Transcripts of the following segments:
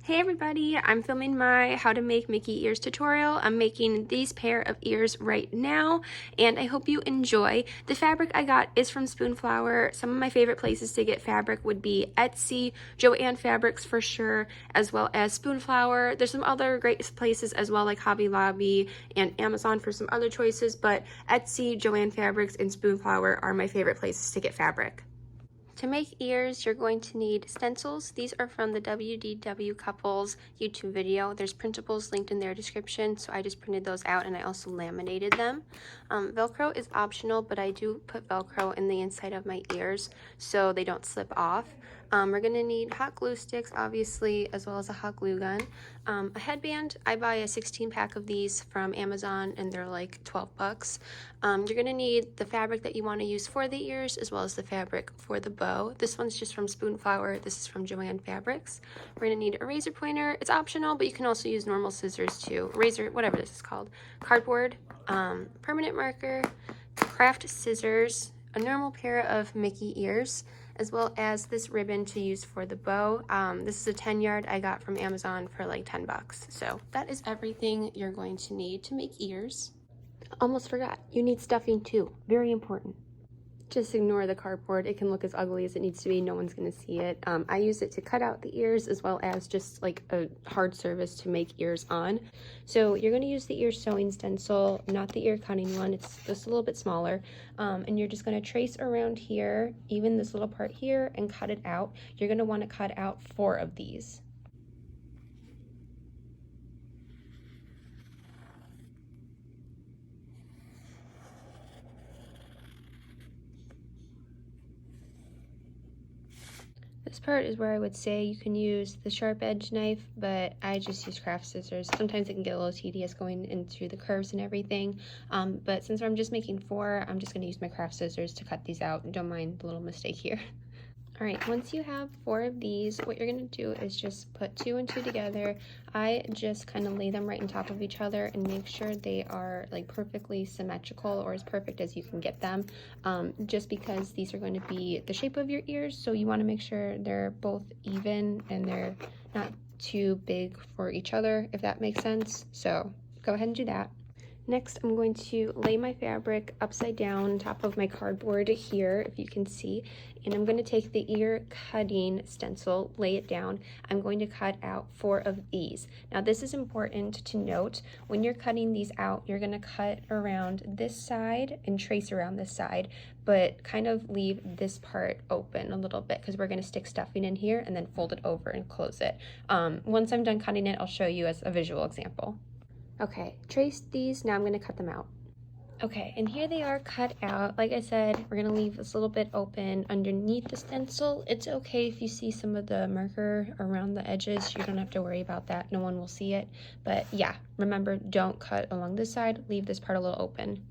Hey everybody, I'm filming my how to make Mickey ears tutorial. I'm making these pair of ears right now and I hope you enjoy. The fabric I got is from Spoonflower. Some of my favorite places to get fabric would be Etsy, Joann Fabrics for sure, as well as Spoonflower. There's some other great places as well like Hobby Lobby and Amazon for some other choices, but Etsy, Joann Fabrics, and Spoonflower are my favorite places to get fabric. To make ears, you're going to need stencils. These are from the WDW Couples YouTube video. There's printables linked in their description, so I just printed those out and I also laminated them. Velcro is optional, but I do put Velcro in the inside of my ears so they don't slip off. We're going to need hot glue sticks, obviously, as well as a hot glue gun. A headband, I buy a 16 pack of these from Amazon and they're like 12 bucks. You're going to need the fabric that you want to use for the ears as well as the fabric for the bow. This one's just from Spoonflower. This is from Joann Fabrics. We're going to need a razor pointer. It's optional, but you can also use normal scissors too. Razor, whatever this is called. Cardboard, permanent marker, craft scissors, a normal pair of Mickey ears, as well as this ribbon to use for the bow. This is a 10-yard I got from Amazon for like 10 bucks. So that is everything you're going to need to make ears. Almost forgot, you need stuffing too, very important. Just ignore the cardboard. It can look as ugly as it needs to be. No one's going to see it. I use it to cut out the ears as well as just like a hard surface to make ears on. So you're going to use the ear sewing stencil, not the ear cutting one. It's just a little bit smaller. And you're just going to trace around here, even this little part here, and cut it out. You're going to want to cut out 4 of these. This part is where I would say you can use the sharp edge knife, but I just use craft scissors. Sometimes it can get a little tedious going in through the curves and everything, but since I'm just making 4, I'm just going to use my craft scissors to cut these out. Don't mind the little mistake here. All right, once you have 4 of these, what you're going to do is just put 2 and 2 together. I just kind of lay them right on top of each other and make sure they are like perfectly symmetrical or as perfect as you can get them, just because these are going to be the shape of your ears, so you want to make sure they're both even and they're not too big for each other, if that makes sense. So go ahead and do that. Next, I'm going to lay my fabric upside down on top of my cardboard here, if you can see, and I'm going to take the ear cutting stencil, lay it down. I'm going to cut out 4 of these. Now, this is important to note. When you're cutting these out, you're going to cut around this side and trace around this side, but kind of leave this part open a little bit because we're going to stick stuffing in here and then fold it over and close it. Once I'm done cutting it, I'll show you as a visual example. Okay, traced these, now I'm going to cut them out. Okay, and here they are cut out. Like I said, we're going to leave this little bit open underneath the stencil. It's okay if you see some of the marker around the edges. You don't have to worry about that. No one will see it. But yeah, remember, don't cut along this side. Leave this part a little open.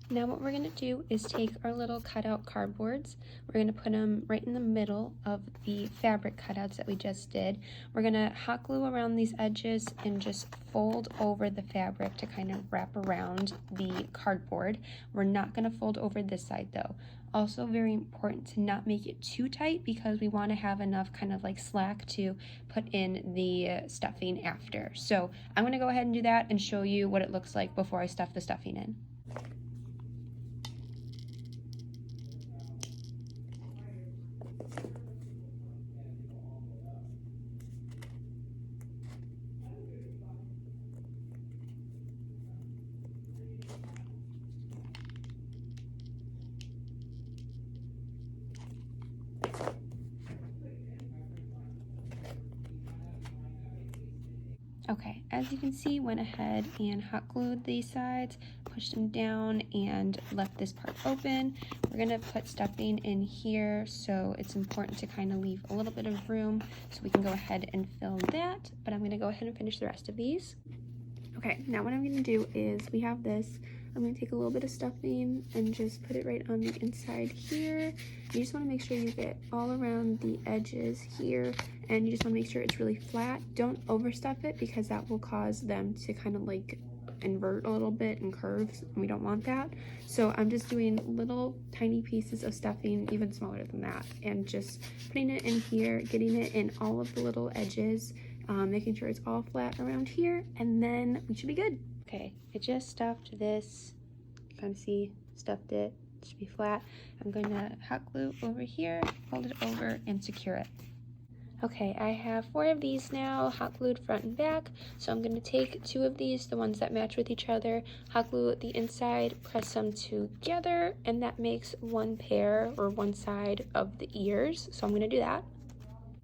Now what we're going to do is take our little cutout cardboards. We're going to put them right in the middle of the fabric cutouts that we just did. We're going to hot glue around these edges and just fold over the fabric to kind of wrap around the cardboard. We're not going to fold over this side though. Also very important to not make it too tight because we want to have enough kind of like slack to put in the stuffing after. So I'm going to go ahead and do that and show you what it looks like before I stuff the stuffing in. Okay, as you can see, went ahead and hot glued these sides, pushed them down, and left this part open. We're gonna put stuffing in here, so it's important to kind of leave a little bit of room so we can go ahead and fill that, but I'm gonna go ahead and finish the rest of these. Okay, now what I'm gonna do is, we have this, I'm going to take a little bit of stuffing and just put it right on the inside here. You just want to make sure you get all around the edges here, and you just want to make sure it's really flat. Don't overstuff it because that will cause them to kind of like invert a little bit and curves, and we don't want that. So I'm just doing little tiny pieces of stuffing, even smaller than that, and just putting it in here, getting it in all of the little edges, making sure it's all flat around here, and then we should be good. Okay, I just stuffed this, kind of see, stuffed it, it should be flat. I'm going to hot glue over here, fold it over, and secure it. Okay, I have 4 of these now, hot glued front and back, so I'm going to take 2 of these, the ones that match with each other, hot glue the inside, press them together, and that makes one pair, or one side of the ears, so I'm going to do that.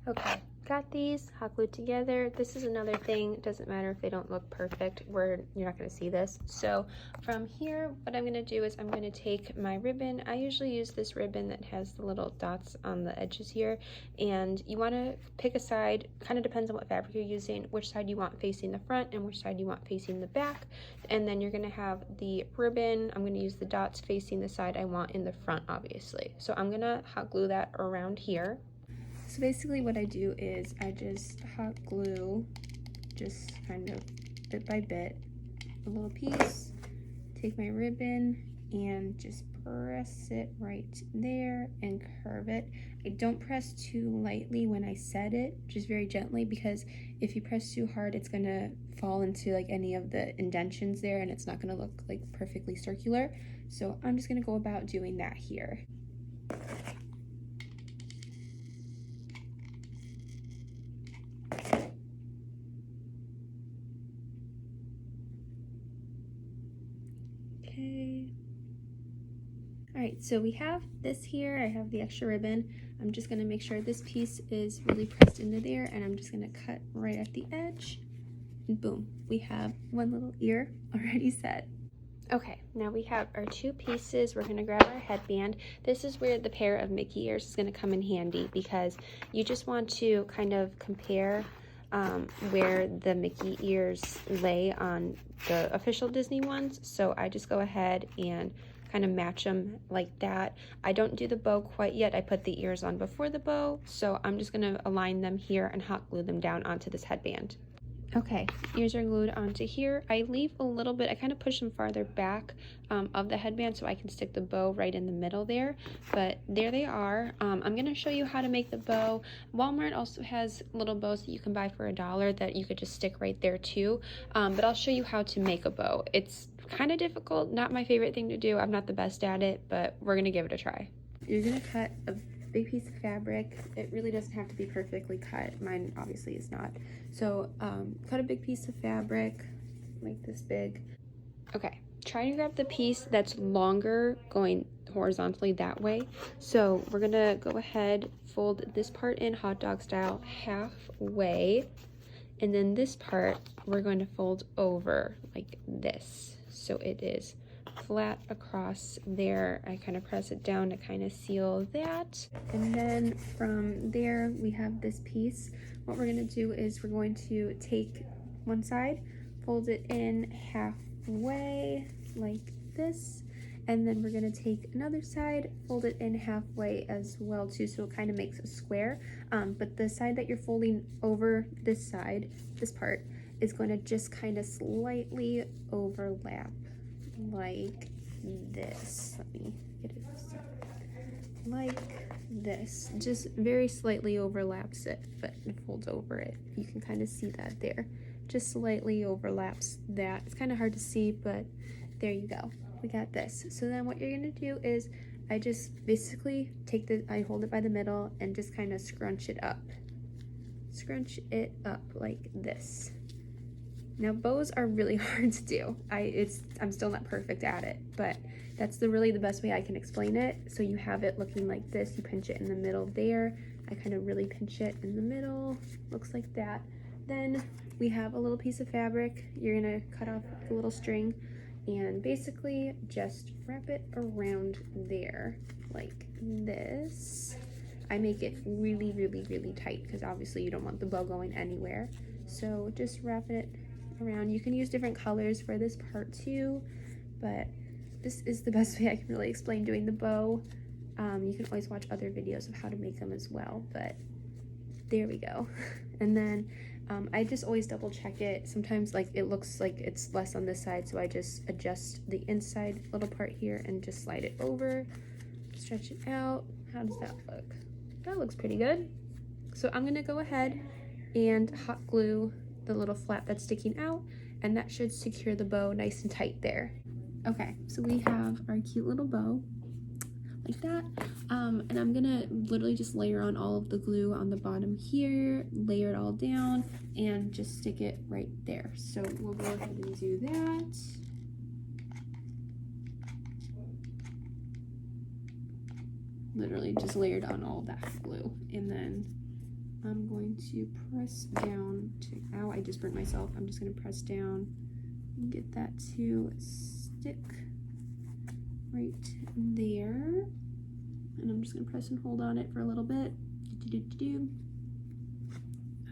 Okay, got these hot glued together. This is another thing, it doesn't matter if they don't look perfect, you're not going to see this. So from here, what I'm going to do is I'm going to take my ribbon. I usually use this ribbon that has the little dots on the edges here, and you want to pick a side, kind of depends on what fabric you're using, which side you want facing the front and which side you want facing the back, and then you're going to have the ribbon. I'm going to use the dots facing the side I want in the front, obviously. So I'm going to hot glue that around here. So basically what I do is I just hot glue, just kind of bit by bit, a little piece, take my ribbon and just press it right there and curve it. I don't press too lightly when I set it, just very gently, because if you press too hard it's gonna fall into like any of the indentions there and it's not gonna look like perfectly circular. So I'm just gonna go about doing that here. Okay. Alright, so we have this here. I have the extra ribbon. I'm just going to make sure this piece is really pressed into there, and I'm just going to cut right at the edge. And boom, we have one little ear already set. Okay, now we have our 2 pieces. We're going to grab our headband. This is where the pair of Mickey ears is going to come in handy, because you just want to kind of compare where the Mickey ears lay on the official Disney ones. So I just go ahead and kind of match them like that. I don't do the bow quite yet. I put the ears on before the bow, so I'm just going to align them here and hot glue them down onto this headband. Okay, ears are glued onto here. I leave a little bit, I kind of push them farther back of the headband so I can stick the bow right in the middle there, but there they are. I'm going to show you how to make the bow. Walmart also has little bows that you can buy for $1 that you could just stick right there too, but I'll show you how to make a bow. It's kind of difficult, not my favorite thing to do. I'm not the best at it, but we're going to give it a try. You're going to cut a big piece of fabric. It really doesn't have to be perfectly cut. Mine obviously is not. So cut a big piece of fabric, like this big. Okay, try to grab the piece that's longer going horizontally that way. So we're gonna go ahead, fold this part in hot dog style halfway, and then this part we're going to fold over like this, so it is flat across there. I kind of press it down to kind of seal that, and then from there we have this piece. What we're going to do is we're going to take one side, fold it in halfway like this, and then we're going to take another side, fold it in halfway as well too, so it kind of makes a square. But the side that you're folding over this side, this part, is going to just kind of slightly overlap like this. Let me get it like this. Just very slightly overlaps it, but it folds over it. You can kind of see that there. Just slightly overlaps that. It's kind of hard to see, but there you go. We got this. So then what you're going to do is I just basically I hold it by the middle and just kind of scrunch it up. Scrunch it up like this. Now bows are really hard to do. I'm still not perfect at it, but that's really the best way I can explain it. So you have it looking like this. You pinch it in the middle there. I kind of really pinch it in the middle. Looks like that. Then we have a little piece of fabric. You're gonna cut off a little string and basically just wrap it around there like this. I make it really, really, really tight because obviously you don't want the bow going anywhere. So just wrap it around. You can use different colors for this part too, but this is the best way I can really explain doing the bow. You can always watch other videos of how to make them as well, but there we go. And then I just always double check it. Sometimes like it looks like it's less on this side, so I just adjust the inside little part here and just slide it over, stretch it out. How does that look? That looks pretty good. So I'm gonna go ahead and hot glue the little flap that's sticking out, and that should secure the bow nice and tight there. Okay, so we have our cute little bow like that, and I'm gonna literally just layer on all of the glue on the bottom here, layer it all down, and just stick it right there. So we'll go ahead and do that. Literally just layered on all that glue, and then I'm going to press down to, ow, I just burnt myself. I'm just gonna press down and get that to stick right there. And I'm just gonna press and hold on it for a little bit.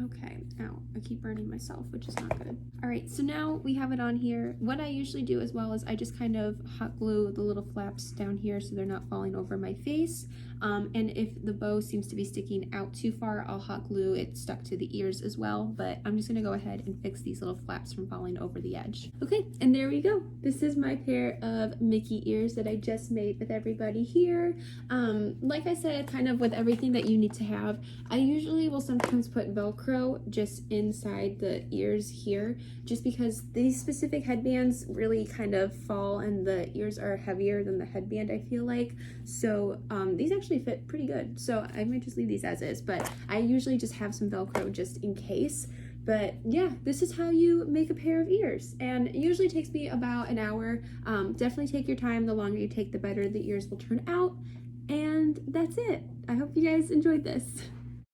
Okay, ow, I keep burning myself, which is not good. All right, so now we have it on here. What I usually do as well is I just kind of hot glue the little flaps down here so they're not falling over my face. And if the bow seems to be sticking out too far, I'll hot glue it stuck to the ears as well. But I'm just gonna go ahead and fix these little flaps from falling over the edge. Okay, and there we go. This is my pair of Mickey ears that I just made with everybody here. Like I said, kind of with everything that you need to have, I usually will sometimes put Velcro just inside the ears here, just because these specific headbands really kind of fall and the ears are heavier than the headband, I feel like. So these actually fit pretty good. So I might just leave these as is, but I usually just have some Velcro just in case. But yeah, this is how you make a pair of ears, and it usually takes me about an hour. Definitely take your time. The longer you take, the better the ears will turn out. And that's it. I hope you guys enjoyed this.